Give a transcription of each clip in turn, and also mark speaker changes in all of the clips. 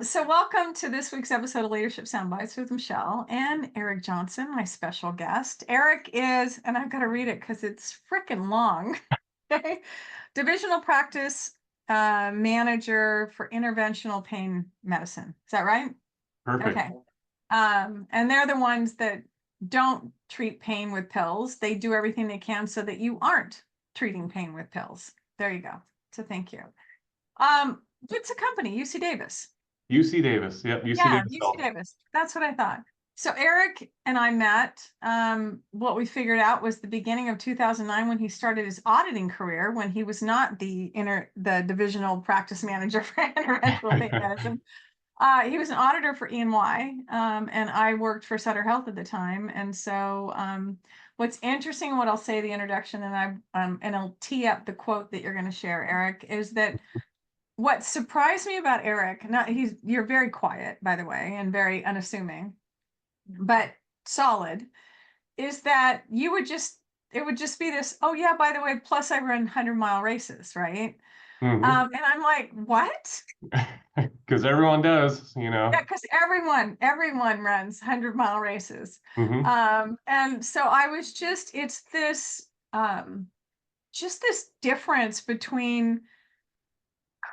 Speaker 1: So welcome to this week's episode of Leadership Soundbites with Michelle and Eric Johnson, my special guest. Eric is, and I've got to read it because it's freaking long, okay? Divisional practice manager for interventional pain medicine. Is that right?
Speaker 2: Perfect.
Speaker 1: Okay. And they're the ones that don't treat pain with pills. They do everything they can so that you aren't treating pain with pills. There you go. So thank you. What's the company? UC Davis.
Speaker 2: UC Davis. Yep. UC
Speaker 1: Yeah,
Speaker 2: Davis
Speaker 1: UC
Speaker 2: Health.
Speaker 1: Davis. That's what I thought. So Eric and I met. What we figured out was the beginning of 2009 when he started his auditing career, when he was not the divisional practice manager for interventional pain medicine. He was an auditor for E&Y, and I worked for Sutter Health at the time. And so what's interesting, what I'll say the introduction, and I'll tee up the quote that you're going to share, Eric, is that what surprised me about Eric, you're very quiet, by the way, and very unassuming, but solid, is that it would just be this, oh yeah, by the way, plus I run 100-mile races, right?
Speaker 2: Mm-hmm.
Speaker 1: And I'm like, what?
Speaker 2: Because everyone does,
Speaker 1: Yeah, because everyone runs 100-mile races.
Speaker 2: Mm-hmm.
Speaker 1: And so I was it's just this difference between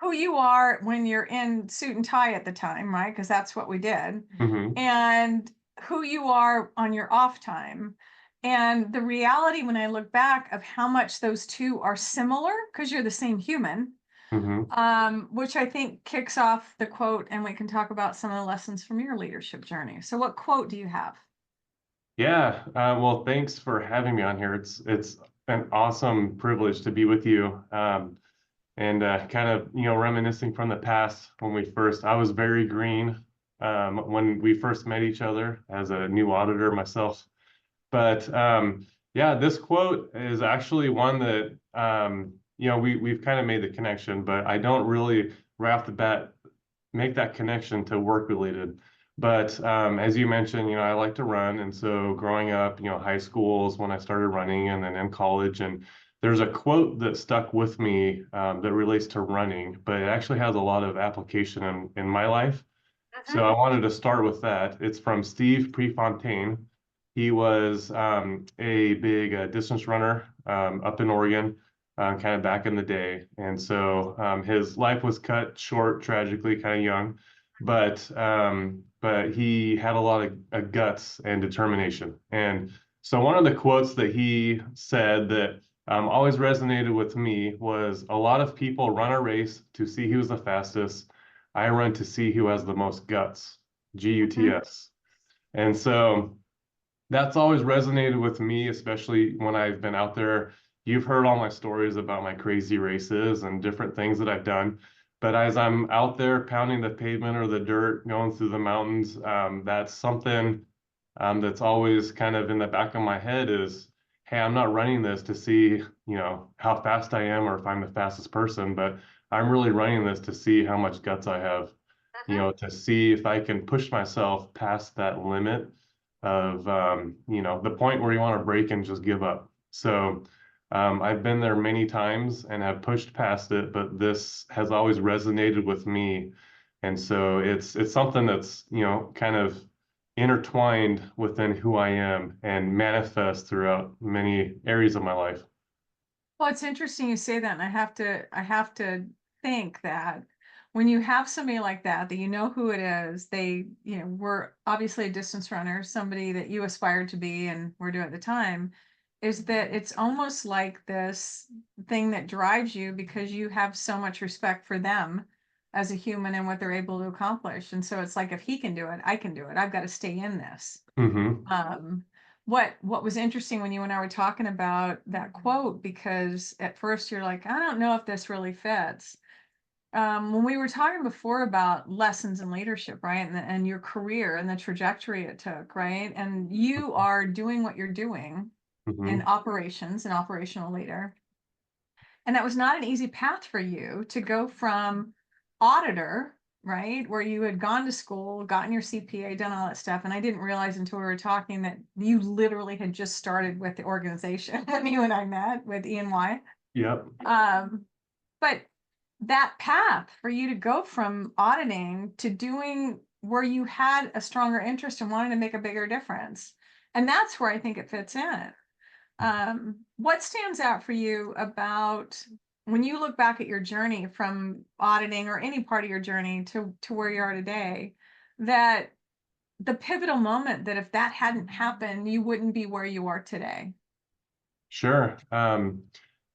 Speaker 1: who you are when you're in suit and tie at the time, right? Because that's what we did.
Speaker 2: Mm-hmm.
Speaker 1: And who you are on your off time. And the reality when I look back of how much those two are similar, because you're the same human,
Speaker 2: Mm-hmm.
Speaker 1: which I think kicks off the quote, and we can talk about some of the lessons from your leadership journey. So what quote do you have?
Speaker 2: Yeah. Well, thanks for having me on here. It's an awesome privilege to be with you. And kind of, reminiscing from the past when I was very green when we first met each other as a new auditor myself. But yeah, this quote is actually one that we've kind of made the connection, but I don't really right off the bat make that connection to work related. But as you mentioned, I like to run, and so growing up, high school is when I started running, and then in college, and there's a quote that stuck with me that relates to running, but it actually has a lot of application in my life. So I wanted to start with that. It's from Steve Prefontaine. He was a big distance runner up in Oregon, kind of back in the day. And so his life was cut short, tragically, kind of young, but he had a lot of guts and determination. And so one of the quotes that he said that always resonated with me was, "A lot of people run a race to see who's the fastest. I run to see who has the most guts, Guts." And so that's always resonated with me, especially when I've been out there. You've heard all my stories about my crazy races and different things that I've done. But as I'm out there pounding the pavement or the dirt, going through the mountains, that's something that's always kind of in the back of my head is, hey, I'm not running this to see, how fast I am or if I'm the fastest person, but I'm really running this to see how much guts I have, to see if I can push myself past that limit of, the point where you want to break and just give up. So I've been there many times and have pushed past it, but this has always resonated with me. And so it's something that's, kind of intertwined within who I am and manifest throughout many areas of my life.
Speaker 1: Well, it's interesting you say that, and I have to think that when you have somebody like that, that you know who it is, they, were obviously a distance runner, somebody that you aspired to be and were doing at the time, is that it's almost like this thing that drives you because you have so much respect for them as a human and what they're able to accomplish. And so it's like, if he can do it, I can do it. I've got to stay in this.
Speaker 2: Mm-hmm.
Speaker 1: What was interesting when you and I were talking about that quote, because at first you're like, I don't know if this really fits. When we were talking before about lessons in leadership, right, and your career and the trajectory it took, right, and you are doing what you're doing in
Speaker 2: Mm-hmm.
Speaker 1: operations, an operational leader, and that was not an easy path for you to go from auditor, right, where you had gone to school, gotten your CPA, done all that stuff. And I didn't realize until we were talking that you literally had just started with the organization when you and I met with E&Y.
Speaker 2: Yep.
Speaker 1: But that path for you to go from auditing to doing where you had a stronger interest and wanting to make a bigger difference. And that's where I think it fits in. What stands out for you about when you look back at your journey from auditing or any part of your journey to where you are today, that the pivotal moment that if that hadn't happened, you wouldn't be where you are today?
Speaker 2: Sure.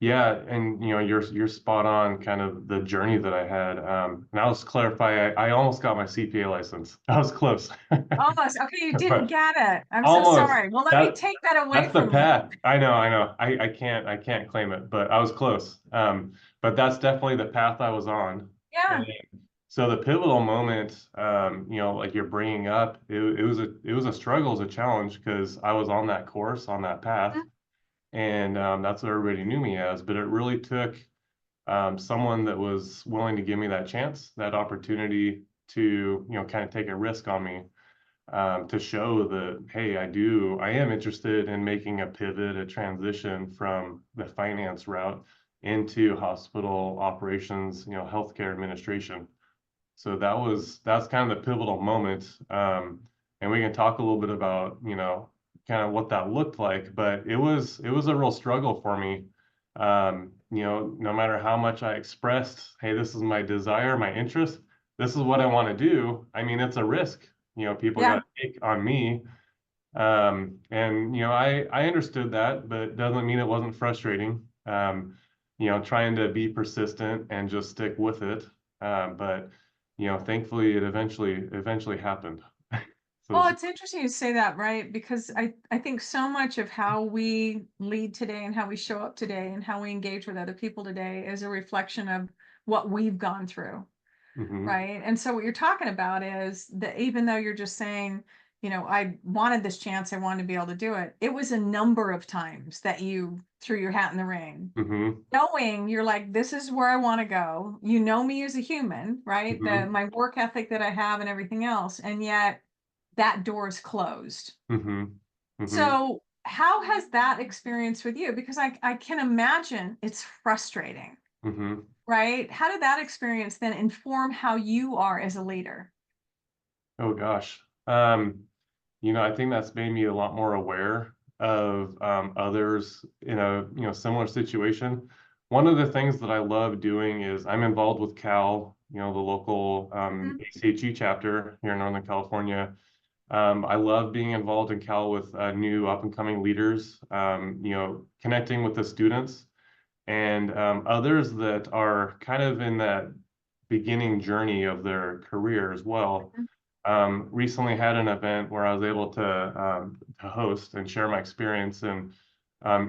Speaker 2: Yeah, and you're spot on kind of the journey that I had. And I'll just clarify, I almost got my CPA license. I was close.
Speaker 1: Almost. Okay, you didn't
Speaker 2: But
Speaker 1: get it. I'm so
Speaker 2: almost.
Speaker 1: sorry. Well, let me
Speaker 2: That
Speaker 1: take that away
Speaker 2: that's the
Speaker 1: from you.
Speaker 2: path. I know, I know. I can't claim it, but I was close. But that's definitely the path I was on. And
Speaker 1: Yeah.
Speaker 2: so the pivotal moment, like you're bringing up, it was a struggle, it was a challenge because I was on that course, on that path, and that's what everybody knew me as. But it really took someone that was willing to give me that chance, that opportunity to, kind of take a risk on me, to show that, hey, I am interested in making a pivot, a transition from the finance route into hospital operations, healthcare administration. So that's kind of the pivotal moment. And we can talk a little bit about, kind of what that looked like, but it was a real struggle for me. No matter how much I expressed, hey, this is my desire, my interest, this is what I want to do. I mean, it's a risk, people got
Speaker 1: Yeah.
Speaker 2: to take on me. And I understood that, but it doesn't mean it wasn't frustrating. Trying to be persistent and just stick with it. But thankfully it eventually happened. So
Speaker 1: Well, it's interesting you say that, right? Because I think so much of how we lead today and how we show up today and how we engage with other people today is a reflection of what we've gone through,
Speaker 2: hmm
Speaker 1: right? And so what you're talking about is that even though you're just saying, I wanted this chance, I wanted to be able to do it, it was a number of times that you threw your hat in the ring.
Speaker 2: hmm
Speaker 1: Knowing you're like, this is where I want to go. You know me as a human, right?
Speaker 2: hmm
Speaker 1: My work ethic that I have and everything else. And yet that door is closed.
Speaker 2: hmm hmm
Speaker 1: So how has that experience with you? Because I can imagine it's frustrating,
Speaker 2: hmm
Speaker 1: right? How did that experience then inform how you are as a leader?
Speaker 2: Oh gosh. I think that's made me a lot more aware of others in a similar situation. One of the things that I love doing is I'm involved with Cal, the local
Speaker 1: Mhm.
Speaker 2: ACHE chapter here in Northern California. I love being involved in Cal with new up and coming leaders, connecting with the students and others that are kind of in that beginning journey of their career as well. Recently had an event where I was able to host and share my experience, and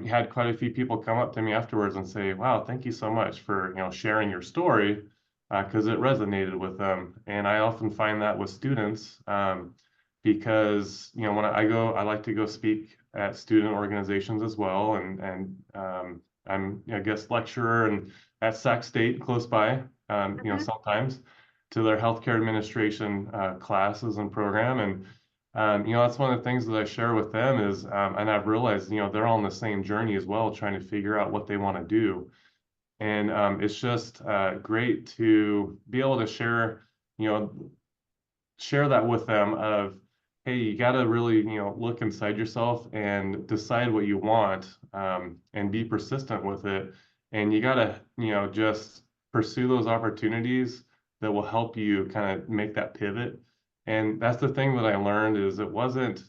Speaker 2: had quite a few people come up to me afterwards and say, "Wow, thank you so much for sharing your story," because it resonated with them. And I often find that with students, because when I go, I like to go speak at student organizations as well, and I'm a guest lecturer and at Sac State close by,
Speaker 1: Mhm.
Speaker 2: sometimes to their healthcare administration classes and program. And that's one of the things that I share with them is, and I've realized, they're all on the same journey as well, trying to figure out what they want to do. And it's just great to be able to you know, share that with them of, hey, you got to really, look inside yourself and decide what you want, and be persistent with it. And you got to, just pursue those opportunities that will help you kind of make that pivot. And that's the thing that I learned is it wasn't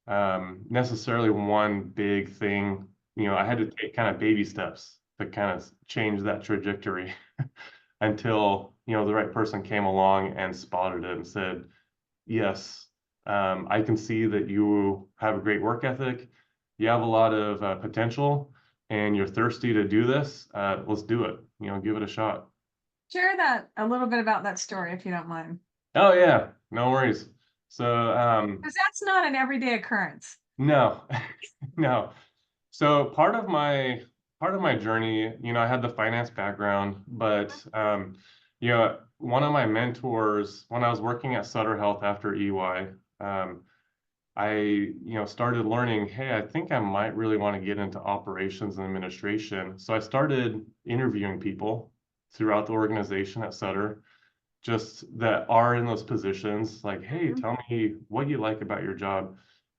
Speaker 2: necessarily one big thing. I had to take kind of baby steps to kind of change that trajectory until, the right person came along and spotted it and said, yes, I can see that you have a great work ethic. You have a lot of potential, and you're thirsty to do this. Let's do it. Give it a shot.
Speaker 1: Share that a little bit about that story if you don't mind.
Speaker 2: Oh yeah, no worries. So
Speaker 1: Because that's not an everyday occurrence.
Speaker 2: no, no. So part of my journey, I had the finance background, but one of my mentors when I was working at Sutter Health after EY, I, started learning, hey, I think I might really want to get into operations and administration. So I started interviewing people, throughout the organization at Sutter, just that are in those positions, like, hey,
Speaker 1: Mhm.
Speaker 2: tell me what you like about your job.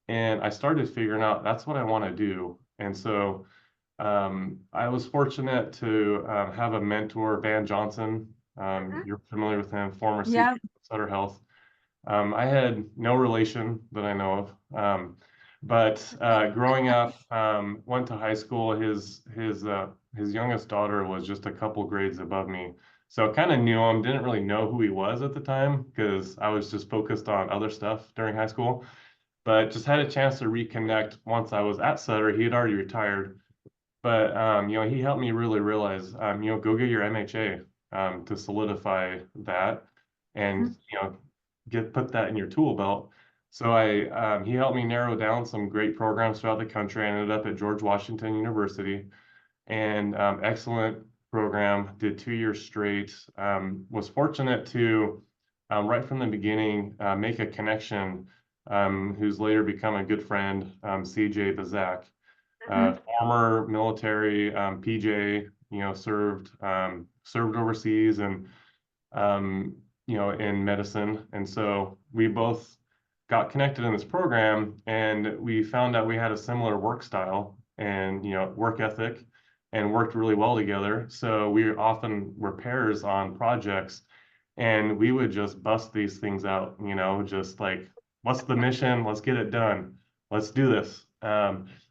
Speaker 2: And I started figuring out that's what I want to do. And so I was fortunate to have a mentor, Van Johnson.
Speaker 1: Mhm.
Speaker 2: You're familiar with him, former CEO
Speaker 1: Yeah.
Speaker 2: of Sutter Health. I had no relation that I know of. But growing up, went to high school. His youngest daughter was just a couple grades above me, so kind of knew him. Didn't really know who he was at the time because I was just focused on other stuff during high school. But just had a chance to reconnect once I was at Sutter. He had already retired, but he helped me really realize, go get your MHA to solidify that, and
Speaker 1: Mhm.
Speaker 2: get put that in your tool belt. So he helped me narrow down some great programs throughout the country. I ended up at George Washington University, and excellent program. Did 2 years straight. Was fortunate to right from the beginning make a connection. Who's later become a good friend, CJ Bazak,
Speaker 1: Mhm.
Speaker 2: former military, PJ, served overseas and in medicine. And so we both got connected in this program, and we found out we had a similar work style and work ethic, and worked really well together. So we often were pairs on projects, and we would just bust these things out, just like, what's the mission? Let's get it done. Let's do this.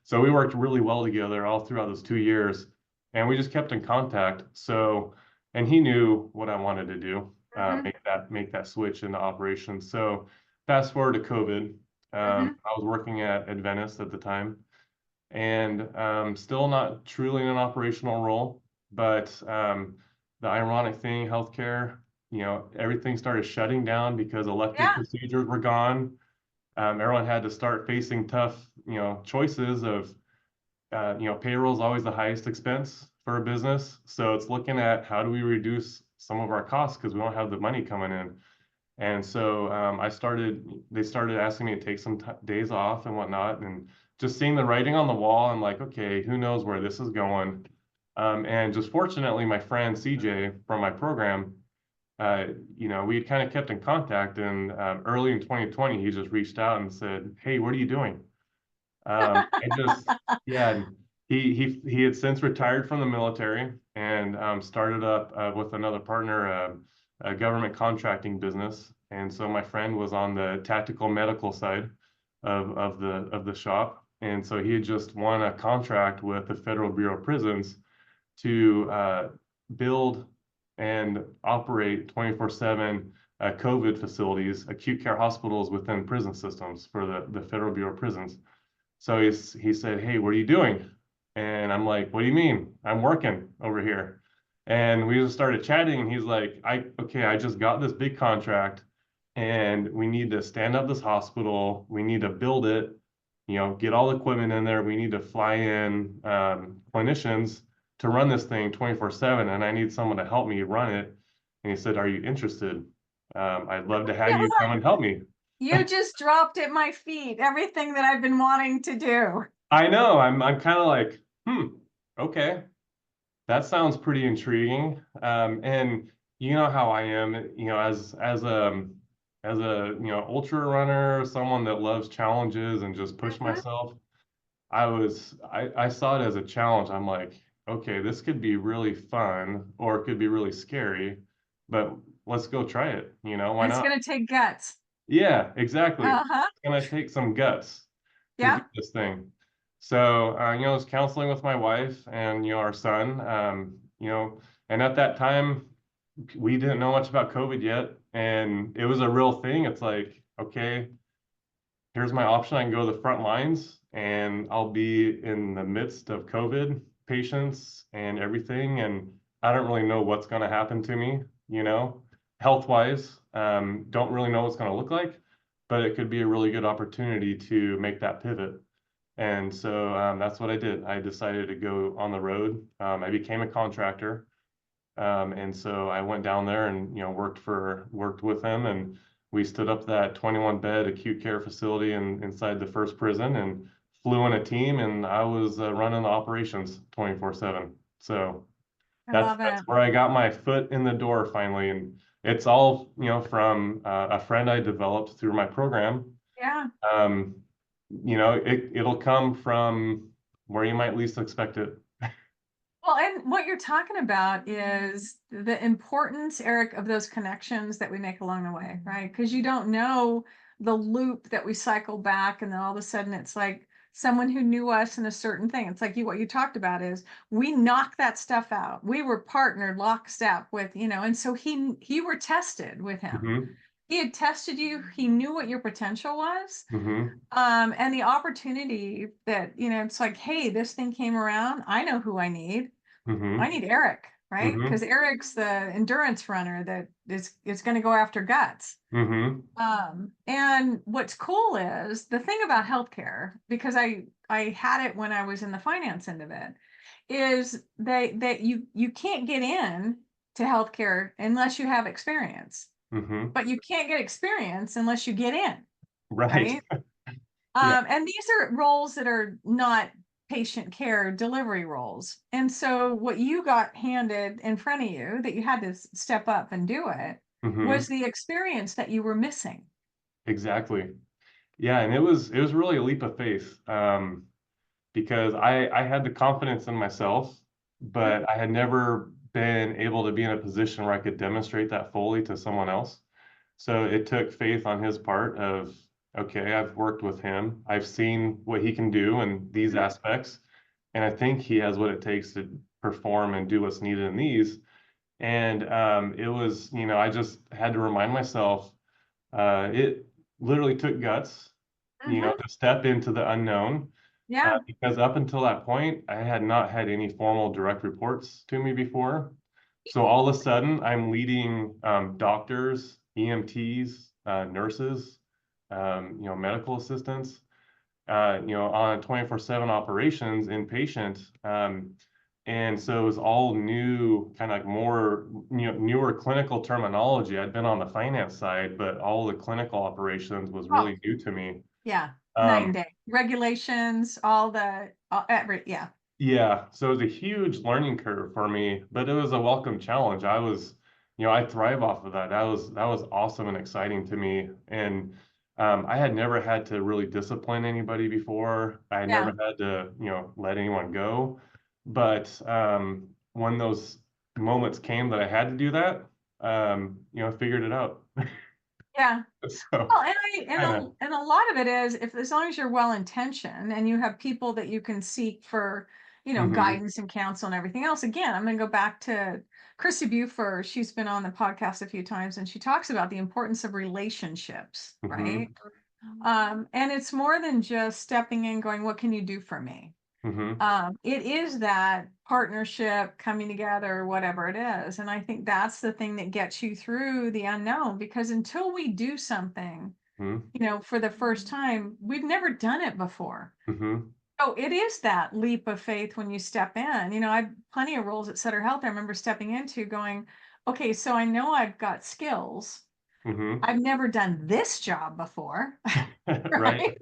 Speaker 2: So we worked really well together all throughout those 2 years, and we just kept in contact. So, and he knew what I wanted to do,
Speaker 1: Mhm.
Speaker 2: make that switch into operations. So fast forward to COVID.
Speaker 1: Mhm.
Speaker 2: I was working at Adventist at the time, and still not truly in an operational role. But the ironic thing, healthcare, everything started shutting down because elective
Speaker 1: Yeah.
Speaker 2: procedures were gone. Everyone had to start facing tough, choices of, payroll is always the highest expense for a business. So it's looking at how do we reduce some of our costs because we don't have the money coming in. And so they started asking me to take some days off and whatnot, and just seeing the writing on the wall, I'm like, okay, who knows where this is going? And just fortunately, my friend CJ from my program, uh, we had kind of kept in contact, and early in 2020, he just reached out and said, hey, what are you doing? I just, yeah, he had since retired from the military, and started up with another partner, a government contracting business. And so my friend was on the tactical medical side of the shop. And so he had just won a contract with the Federal Bureau of Prisons to build and operate 24/7 COVID facilities, acute care hospitals within prison systems for the Federal Bureau of Prisons. So he said, hey, what are you doing? And I'm like, what do you mean? I'm working over here. And we just started chatting, and he's like, okay, I just got this big contract, and we need to stand up this hospital. We need to build it, get all the equipment in there. We need to fly in clinicians to run this thing 24/7, and I need someone to help me run it. And he said, are you interested? I'd love to have you come and help me.
Speaker 1: You just dropped at my feet everything that I've been wanting to do.
Speaker 2: I know. I'm kind of like, okay, that sounds pretty intriguing. And you know how I am, as a ultra runner, someone that loves challenges and just push
Speaker 1: Mhm.
Speaker 2: myself. I saw it as a challenge. I'm like, okay, this could be really fun, or it could be really scary, but let's go try it. Why
Speaker 1: It's
Speaker 2: not?
Speaker 1: gonna take guts.
Speaker 2: Yeah, exactly.
Speaker 1: Uh-huh.
Speaker 2: It's gonna take some guts to do
Speaker 1: Yeah.
Speaker 2: this thing. So, I was counseling with my wife and, our son, and at that time, we didn't know much about COVID yet, and it was a real thing. It's like, okay, here's my option. I can go to the front lines, and I'll be in the midst of COVID patients and everything. And I don't really know what's going to happen to me, health wise. Don't really know what's going to look like, but it could be a really good opportunity to make that pivot. And so that's what I did. I decided to go on the road. I became a contractor. And so I went down there and worked with them, and we stood up that 21 bed acute care facility inside the first prison, and flew in a team, and I was running the operations 24/7. So
Speaker 1: I love
Speaker 2: that's
Speaker 1: it.
Speaker 2: where I got my foot in the door finally. And it's all, from a friend I developed through my program.
Speaker 1: Yeah.
Speaker 2: Um, it'll come from where you might least expect it.
Speaker 1: Well, and what you're talking about is the importance, Eric, of those connections that we make along the way, right? Because you don't know the loop that we cycle back, and then all of a sudden it's like someone who knew us in a certain thing. It's like what you talked about is we knocked that stuff out. We were partnered lockstep with, and so you were tested with him.
Speaker 2: Hmm.
Speaker 1: He had tested you, he knew what your potential was.
Speaker 2: Hmm.
Speaker 1: And the opportunity that, it's like, hey, this thing came around. I know who I need. I
Speaker 2: Hmm.
Speaker 1: need Eric, right?
Speaker 2: Hmm.
Speaker 1: Because Eric's the endurance runner that is going to go after guts.
Speaker 2: Hmm.
Speaker 1: And what's cool is the thing about healthcare, because I had it when I was in the finance end of it, is that you can't get in to healthcare unless you have experience,
Speaker 2: Hmm.
Speaker 1: but you can't get experience unless you get in,
Speaker 2: Right.
Speaker 1: right?
Speaker 2: Yeah.
Speaker 1: And these are roles that are not patient care delivery roles. And so what you got handed in front of you that you had to step up and do it
Speaker 2: Hmm.
Speaker 1: was the experience that you were missing.
Speaker 2: Exactly. Yeah, and it was really a leap of faith. Because I had the confidence in myself,
Speaker 1: Mhm.
Speaker 2: but I had never been able to be in a position where I could demonstrate that fully to someone else. So it took faith on his part of, okay, I've worked with him. I've seen what he can do in these aspects, and I think he has what it takes to perform and do what's needed in these. And it was, I just had to remind myself, it literally took guts,
Speaker 1: Mhm.
Speaker 2: to step into the unknown,
Speaker 1: Yeah.
Speaker 2: because up until that point, I had not had any formal direct reports to me before. So all of a sudden, I'm leading doctors, EMTs, nurses, medical assistants, on 24/7 operations inpatient. And so it was all new, kind of like more, newer clinical terminology. I'd been on the finance side, but all the clinical operations was
Speaker 1: Oh,
Speaker 2: really new to me.
Speaker 1: yeah. Night and
Speaker 2: Um,
Speaker 1: day. Regulations, all the yeah.
Speaker 2: Yeah, so it was a huge learning curve for me, but it was a welcome challenge. I thrive off of that. That was awesome and exciting to me. And I had never had to really discipline anybody before. I had never
Speaker 1: Yeah.
Speaker 2: had to, let anyone go. But when those moments came that I had to do that, I figured it out.
Speaker 1: Yeah.
Speaker 2: So
Speaker 1: Well,
Speaker 2: kind of.
Speaker 1: and a lot of it is if as long as you're well intentioned and you have people that you can seek for,
Speaker 2: Hmm.
Speaker 1: guidance and counsel and everything else. Again, I'm going to go back to Chrissy Buford. She's been on the podcast a few times and she talks about the importance of relationships, right?
Speaker 2: Hmm.
Speaker 1: And it's more than just stepping in, going, "What can you do for me?"
Speaker 2: Hmm.
Speaker 1: It is that partnership coming together, whatever it is. And I think that's the thing that gets you through the unknown because until we do something,
Speaker 2: Hmm.
Speaker 1: for the first time, we've never done it before.
Speaker 2: Hmm.
Speaker 1: Oh, it is that leap of faith when you step in. I've plenty of roles at Sutter Health I remember stepping into going, okay, so I know I've got skills.
Speaker 2: Hmm.
Speaker 1: I've never done this job before,
Speaker 2: Right.
Speaker 1: right?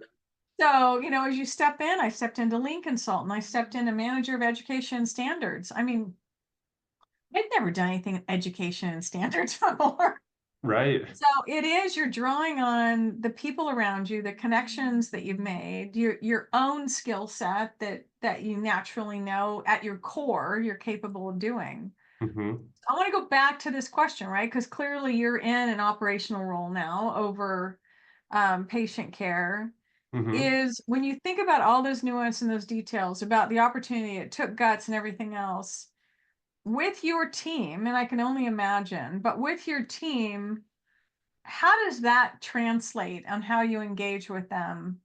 Speaker 1: So, as you step in, I stepped into lean consultant, I stepped into manager of education standards. I mean, I'd never done anything in education and standards before.
Speaker 2: Right.
Speaker 1: So it is, you're drawing on the people around you, the connections that you've made, your own skill set that you naturally know at your core you're capable of doing.
Speaker 2: Hmm.
Speaker 1: I want to go back to this question, right? Because clearly you're in an operational role now over patient care.
Speaker 2: Hmm.
Speaker 1: Is when you think about all those nuance and those details about the opportunity, it took guts and everything else with your team, and I can only imagine, but with your team, how does that translate on how you engage with them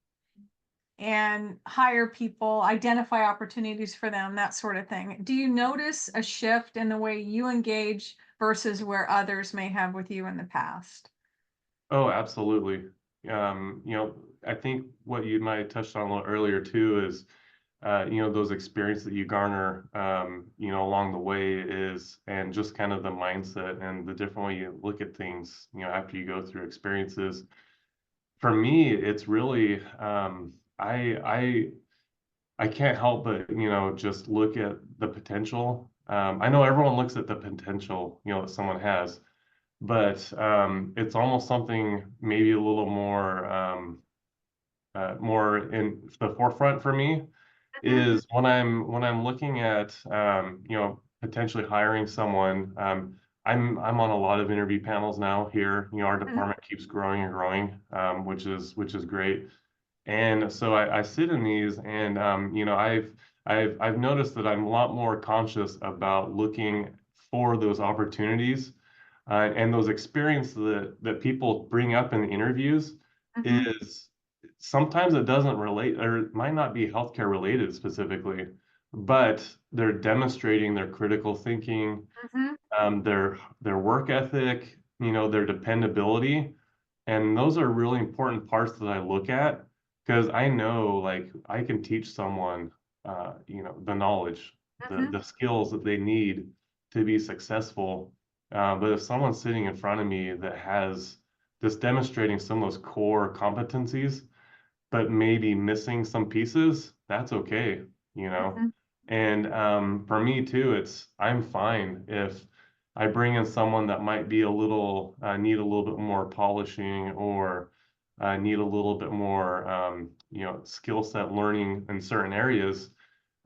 Speaker 1: and hire people, identify opportunities for them, that sort of thing? Do you notice a shift in the way you engage versus where others may have with you in the past?
Speaker 2: Oh, absolutely. I think what you might have touched on a little earlier too is, those experiences that you garner, along the way and just kind of the mindset and the different way you look at things, after you go through experiences. For me, it's really, I can't help but, just look at the potential I know everyone looks at the potential, that someone has, but it's almost something maybe a little more in the forefront for me
Speaker 1: Mhm,
Speaker 2: is when I'm looking at potentially hiring someone. I'm on a lot of interview panels now here. Our
Speaker 1: mhm,
Speaker 2: department keeps growing and growing, which is great. And so I sit in these, and I've noticed that I'm a lot more conscious about looking for those opportunities, and those experiences that people bring up in the interviews
Speaker 1: mhm,
Speaker 2: is sometimes it doesn't relate, or it might not be healthcare related specifically, but they're demonstrating their critical thinking,
Speaker 1: mhm,
Speaker 2: their work ethic, their dependability. And those are really important parts that I look at because I know like I can teach someone the knowledge, the
Speaker 1: mhm,
Speaker 2: skills that they need to be successful. But if someone's sitting in front of me that has just demonstrating some of those core competencies, but maybe missing some pieces, that's okay, you know.
Speaker 1: mhm,
Speaker 2: And for me too, I'm fine if I bring in someone that might be a little need a little bit more polishing, or need a little bit more skill set learning in certain areas.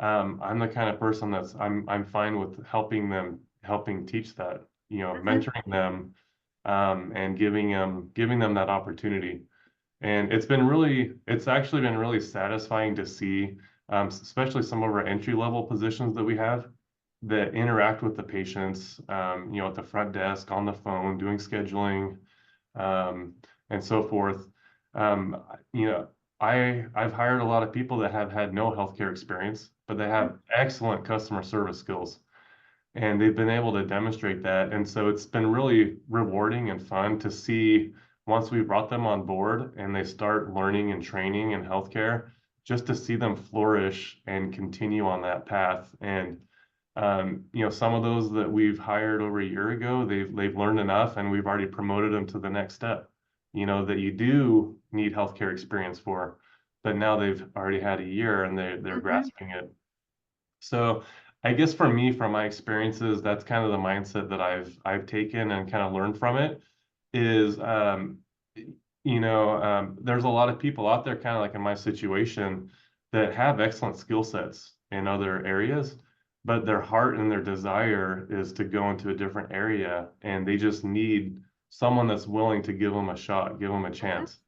Speaker 2: I'm the kind of person I'm fine with helping teach that,
Speaker 1: mhm,
Speaker 2: mentoring them, and giving them that opportunity. And it's actually been really satisfying to see, especially some of our entry level positions that we have that interact with the patients, at the front desk, on the phone, doing scheduling, um, and so forth. Um, you know, I've hired a lot of people that have had no healthcare experience, but they
Speaker 1: mhm,
Speaker 2: have excellent customer service skills, and they've been able to demonstrate that. And so it's been really rewarding and fun to see once we brought them on board and they start learning and training in healthcare, just to see them flourish and continue on that path. And some of those that we've hired over a year ago, they've learned enough, and we've already promoted them to the next step. That you do need healthcare experience for, but now they've already had a year and they're
Speaker 1: mhm,
Speaker 2: grasping it. So I guess for me, from my experiences, that's kind of the mindset that I've taken and kind of learned from it is, there's a lot of people out there kind of like in my situation that have excellent skill sets in other areas, but their heart and their desire is to go into a different area, and they just need someone that's willing to give them a shot, give them a
Speaker 1: mhm,
Speaker 2: chance.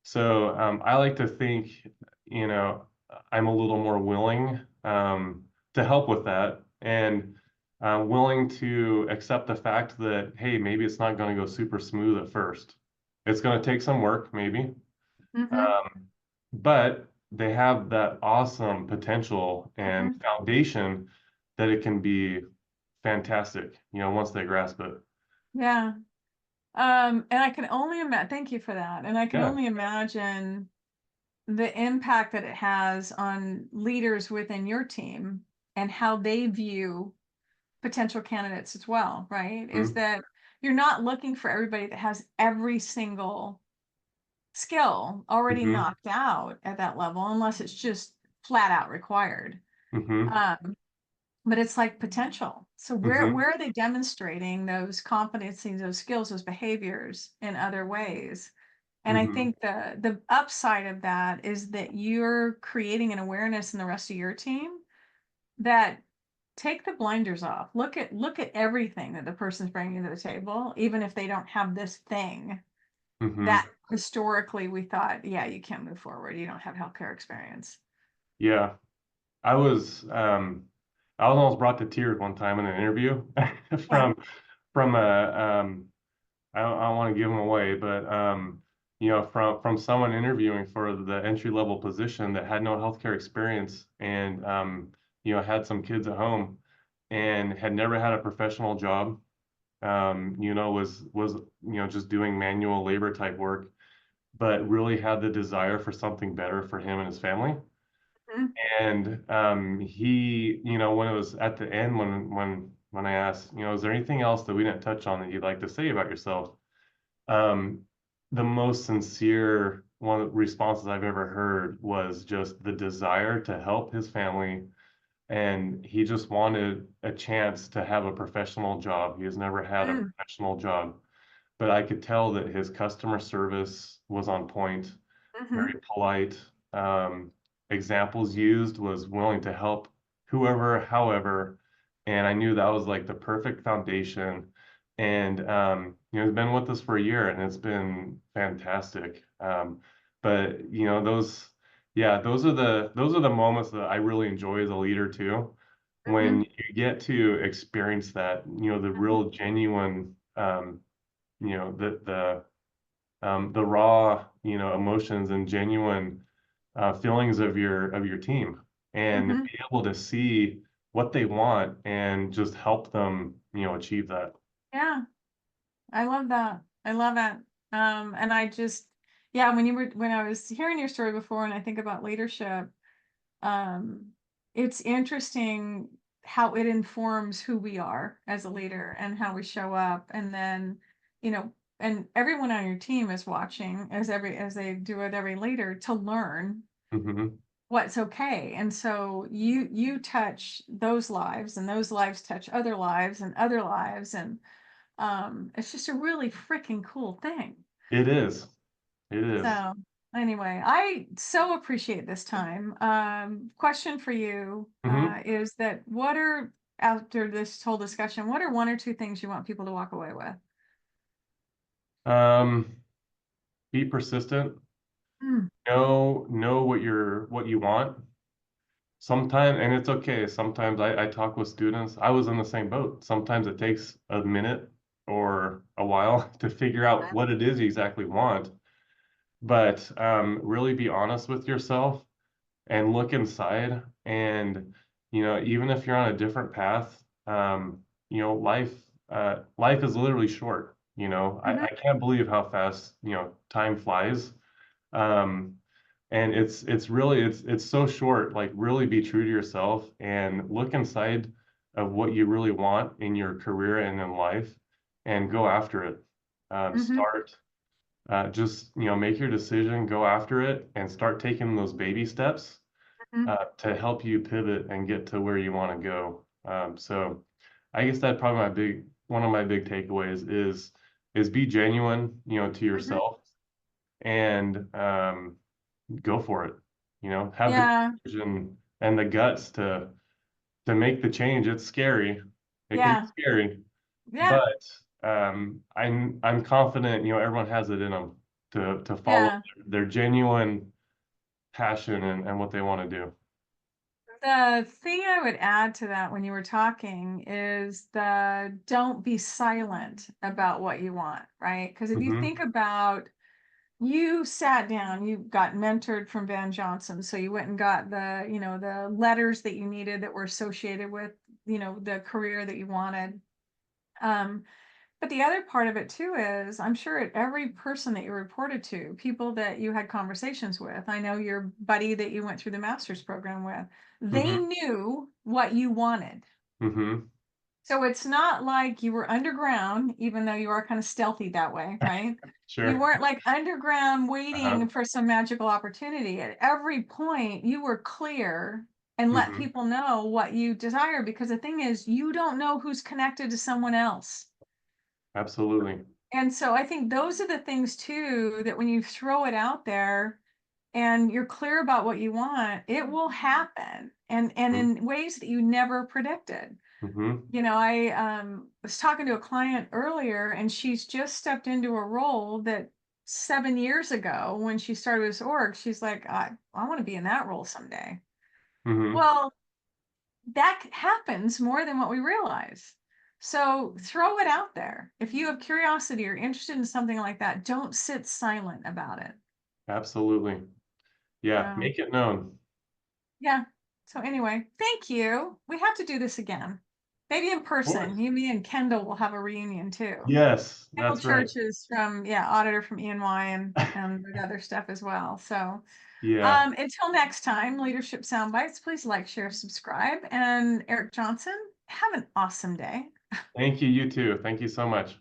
Speaker 2: So I like to think, you know, I'm a little more willing to help with that, and willing to accept the fact that, hey, maybe it's not going to go super smooth at first. It's going to take some work, maybe,
Speaker 1: mhm,
Speaker 2: um, but they have that awesome potential and
Speaker 1: mhm.
Speaker 2: foundation that it can be fantastic, once they grasp it.
Speaker 1: Yeah. And I can only imagine, thank you for that. And I can
Speaker 2: Yeah.
Speaker 1: only imagine the impact that it has on leaders within your team and how they view potential candidates as well, right? Is
Speaker 2: Mm-hmm.
Speaker 1: that you're not looking for everybody that has every single skill already
Speaker 2: Mm-hmm.
Speaker 1: knocked out at that level, unless it's just flat out required.
Speaker 2: Mm-hmm.
Speaker 1: Um, but it's like potential. So
Speaker 2: Mm-hmm.
Speaker 1: where are they demonstrating those competencies, those skills, those behaviors in other ways? And I
Speaker 2: Mm-hmm.
Speaker 1: think the upside of that is that you're creating an awareness in the rest of your team that take the blinders off. Look at everything that the person's bringing to the table, even if they don't have this thing
Speaker 2: Mm-hmm.
Speaker 1: that historically we thought, yeah, you can't move forward. You don't have healthcare experience.
Speaker 2: Yeah. I was um I was almost brought to tears one time in an interview
Speaker 1: Yeah.
Speaker 2: from a I don't want to give them away, but from someone interviewing for the entry level position that had no healthcare experience, and had some kids at home and had never had a professional job. Was just doing manual labor type work, but really had the desire for something better for him and his family.
Speaker 1: Mhm.
Speaker 2: And he, when it was at the end, when I asked, is there anything else that we didn't touch on that you'd like to say about yourself? Um, the most sincere one of the responses I've ever heard was just the desire to help his family, and he just wanted a chance to have a professional job. He has never had a
Speaker 1: Mm,
Speaker 2: professional job, but I could tell that his customer service was on point,
Speaker 1: mhm,
Speaker 2: very polite. Um, Examples used was willing to help whoever, however, and I knew that was like the perfect foundation. And he's been with us for a year, and it's been fantastic. But yeah, those are the moments that I really enjoy as a leader too, when
Speaker 1: mhm,
Speaker 2: you get to experience that, the
Speaker 1: mhm.
Speaker 2: real genuine, the raw, emotions and genuine feelings of your team, and
Speaker 1: Mhm.
Speaker 2: be able to see what they want and just help them, achieve that.
Speaker 1: Yeah, I love that. I love it. And I just, yeah, when I was hearing your story before, and I think about leadership, um, it's interesting how it informs who we are as a leader and how we show up. And then, you know, and everyone on your team is watching as they do with every leader to learn
Speaker 2: Hmm.
Speaker 1: what's okay. And so you touch those lives, and those lives touch other lives and other lives, and it's just a really freaking cool thing.
Speaker 2: It is. It is.
Speaker 1: So anyway, I so appreciate this time. Question for you
Speaker 2: Hmm.
Speaker 1: is that what are, after this whole discussion, what are one or two things you want people to walk away with?
Speaker 2: Um, be persistent.
Speaker 1: Mm,
Speaker 2: Know what you want. Sometimes, and it's okay. Sometimes I talk with students. I was in the same boat. Sometimes it takes a minute or a while to figure out what it is you exactly want. But really be honest with yourself and look inside. And, even if you're on a different path, life is literally short.
Speaker 1: mhm,
Speaker 2: I can't believe how fast, time flies. Um, and it's so short. Like, really be true to yourself and look inside of what you really want in your career and in life, and go after it.
Speaker 1: mhm,
Speaker 2: Just, make your decision, go after it, and start taking those baby steps
Speaker 1: mhm,
Speaker 2: to help you pivot and get to where you want to go. So I guess that probably one of my big takeaways is be genuine, to
Speaker 1: mhm.
Speaker 2: yourself, and go for it. Have the
Speaker 1: Yeah,
Speaker 2: courage and the guts to make the change. It's scary. It can be
Speaker 1: yeah,
Speaker 2: scary,
Speaker 1: yeah,
Speaker 2: but I'm confident, everyone has it in them to follow
Speaker 1: yeah.
Speaker 2: their genuine passion and what they want to do.
Speaker 1: The thing I would add to that when you were talking is the don't be silent about what you want, right? Because if you
Speaker 2: Hmm.
Speaker 1: think about, you sat down, you got mentored from Van Johnson, so you went and got the letters that you needed that were associated with, the career that you wanted. Um, but the other part of it too is, I'm sure at every person that you reported to, people that you had conversations with, I know your buddy that you went through the master's program with, they
Speaker 2: Hmm.
Speaker 1: knew what you wanted.
Speaker 2: Hmm.
Speaker 1: So it's not like you were underground, even though you are kind of stealthy that way, right? You
Speaker 2: Sure.
Speaker 1: weren't like underground
Speaker 2: Uh-huh.
Speaker 1: waiting for some magical opportunity. At every point, you were clear and let
Speaker 2: Hmm.
Speaker 1: people know what you desire, because the thing is, you don't know who's connected to someone else.
Speaker 2: Absolutely.
Speaker 1: And so I think those are the things too, that when you throw it out there and you're clear about what you want, it will happen, and in ways that you never predicted.
Speaker 2: Hmm.
Speaker 1: I was talking to a client earlier, and she's just stepped into a role that 7 years ago, when she started this org, she's like, I want to be in that role someday.
Speaker 2: Hmm.
Speaker 1: Well, that happens more than what we realize. So throw it out there. If you have curiosity or interested in something like that, don't sit silent about it.
Speaker 2: Absolutely. Yeah.
Speaker 1: So
Speaker 2: Make it known.
Speaker 1: yeah. So anyway, thank you. We have to do this again. Maybe in
Speaker 2: Of
Speaker 1: person.
Speaker 2: course.
Speaker 1: You, me, and Kendall will have a reunion too.
Speaker 2: Yes,
Speaker 1: Kendall
Speaker 2: that's right.
Speaker 1: Church is from, yeah, auditor from E&Y and the other stuff as well. So
Speaker 2: Yeah.
Speaker 1: until next time, Leadership Soundbites, please like, share, subscribe. And Eric Johnson, have an awesome day.
Speaker 2: Thank you. You too. Thank you so much.